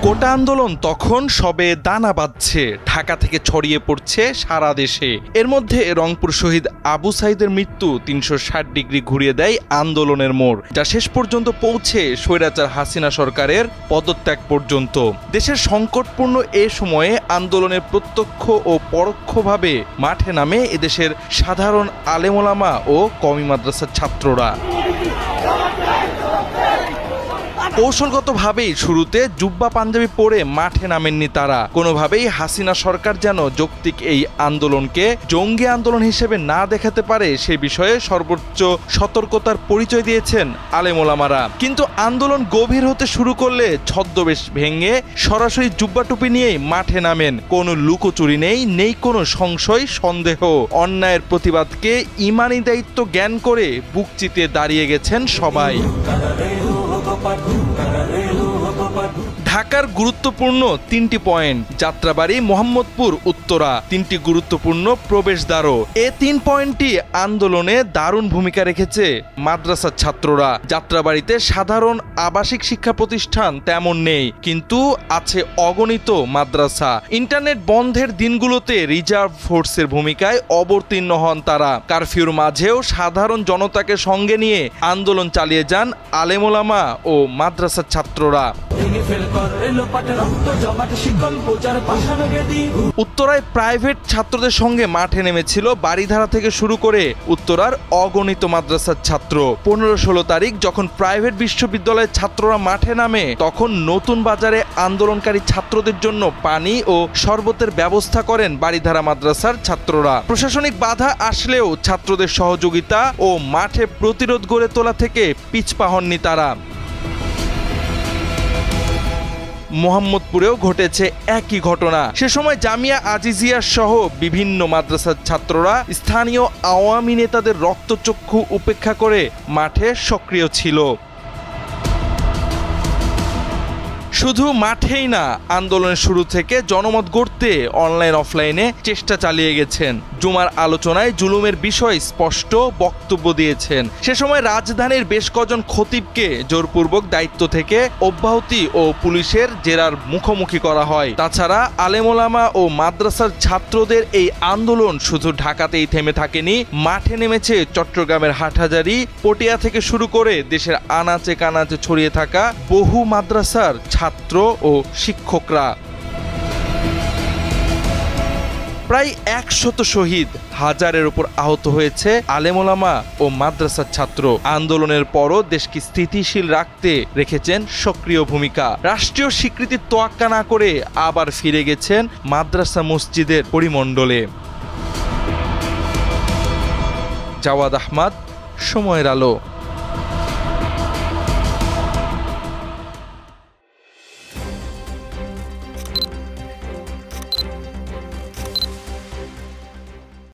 কোটা আন্দোলন তখন সবে দানা বাঁধছে, ঢাকা থেকে ছড়িয়ে পড়ছে সারা দেশে। এর মধ্যে রংপুর শহীদ আবু সাইদের মৃত্যু ৩৬০ ডিগ্রি ঘুরিয়ে দেয় আন্দোলনের মোড়, যা শেষ পর্যন্ত পৌঁছে স্বৈরাচার হাসিনা সরকারের পদত্যাগ পর্যন্ত। দেশের সংকটপূর্ণ এ সময়ে আন্দোলনের প্রত্যক্ষ ও পরোক্ষভাবে মাঠে নামে এদেশের সাধারণ আলেমোলামা ও কওমি মাদ্রাসার ছাত্ররা। কৌশলগতভাবেই শুরুতে জুব্বা পাঞ্জাবি পরে মাঠে নামেননি তারা। কোনোভাবেই হাসিনা সরকার যেন যৌক্তিক এই আন্দোলনকে জঙ্গি আন্দোলন হিসেবে না দেখাতে পারে সে বিষয়ে সর্বোচ্চ সতর্কতার পরিচয় দিয়েছেন আলেমোলামারা। কিন্তু আন্দোলন গভীর হতে শুরু করলে ছদ্মবেশ ভেঙে সরাসরি জুব্বা টুপি নিয়েই মাঠে নামেন। কোনো লুকোচুরি নেই কোনো সংশয় সন্দেহ। অন্যায়ের প্রতিবাদকে ইমানি দায়িত্ব জ্ঞান করে বুক চিতিয়ে দাঁড়িয়ে গেছেন সবাই। ঢাকার গুরুত্বপূর্ণ ৩টি পয়েন্ট, যাত্রাবাড়ি, মোহাম্মদপুর, উত্তরা, ৩টি গুরুত্বপূর্ণ প্রবেশদ্বারও। এ ৩ পয়েন্টই আন্দোলনে দারুণ ভূমিকা রেখেছে মাদ্রাসার ছাত্ররা। যাত্রাবাড়িতে সাধারণ আবাসিক শিক্ষা প্রতিষ্ঠান তেমন নেই, কিন্তু আছে অগণিত মাদ্রাসা। ইন্টারনেট বন্ধের দিনগুলোতে রিজার্ভ ফোর্সের ভূমিকায় অবতীর্ণ হন তারা। কারফিউর মাঝেও সাধারণ জনতাকে সঙ্গে নিয়ে আন্দোলন চালিয়ে যান আলেমোলামা ও মাদ্রাসার ছাত্ররা। উত্তরায় প্রাইভেট ছাত্রদের সঙ্গে মাঠে নেমেছিল বাড়িধারা থেকে শুরু করে উত্তরার অগণিত মাদ্রাসার ছাত্র। ১৫-১৬ তারিখ যখন প্রাইভেট বিশ্ববিদ্যালয়ের ছাত্ররা মাঠে নামে, তখন নতুন বাজারে আন্দোলনকারী ছাত্রদের জন্য পানি ও শরবতের ব্যবস্থা করেন বাড়িধারা মাদ্রাসার ছাত্ররা। প্রশাসনিক বাধা আসলেও ছাত্রদের সহযোগিতা ও মাঠে প্রতিরোধ গড়ে তোলা থেকে পিছপা হননি তারা। মোহাম্মদপুরেও ঘটেছে একই ঘটনা। সে সময় জামিয়া আজিজিয়া সহ বিভিন্ন মাদ্রাসার ছাত্ররা স্থানীয় আওয়ামী নেতাদের রক্তচক্ষু উপেক্ষা করে মাঠে সক্রিয় ছিল। শুধু মাঠেই না, আন্দোলনের শুরু থেকে জনমত গড়তে অনলাইন অফলাইনে চেষ্টা চালিয়ে গেছেন। জুমার আলোচনায় জুলুমের বিষয় স্পষ্ট বক্তব্য দিয়েছেন। সে সময় রাজধানীর বেশ কজন খতিবকে জোরপূর্বক দায়িত্ব থেকে অব্যাহতি ও পুলিশের জেরার মুখোমুখি করা হয়। তাছাড়া আলেমোলামা ও মাদ্রাসার ছাত্রদের এই আন্দোলন শুধু ঢাকাতেই থেমে থাকেনি, মাঠে নেমেছে চট্টগ্রামের হাটহাজারী, পটিয়া থেকে শুরু করে দেশের আনাচে কানাচে ছড়িয়ে থাকা বহু মাদ্রাসার ছাত্র ও শিক্ষকরা। প্রায় ১০০ শহীদ, হাজারের উপর আহত হয়েছে আলেমোলামা ও মাদ্রাসার ছাত্র। আন্দোলনের পরও দেশকে স্থিতিশীল রাখতে রেখেছেন সক্রিয় ভূমিকা। রাষ্ট্রীয় স্বীকৃতির তোয়াক্কা না করে আবার ফিরে গেছেন মাদ্রাসা মসজিদের পরিমণ্ডলে। জাওয়াদ আহমদ, সময়ের আলো।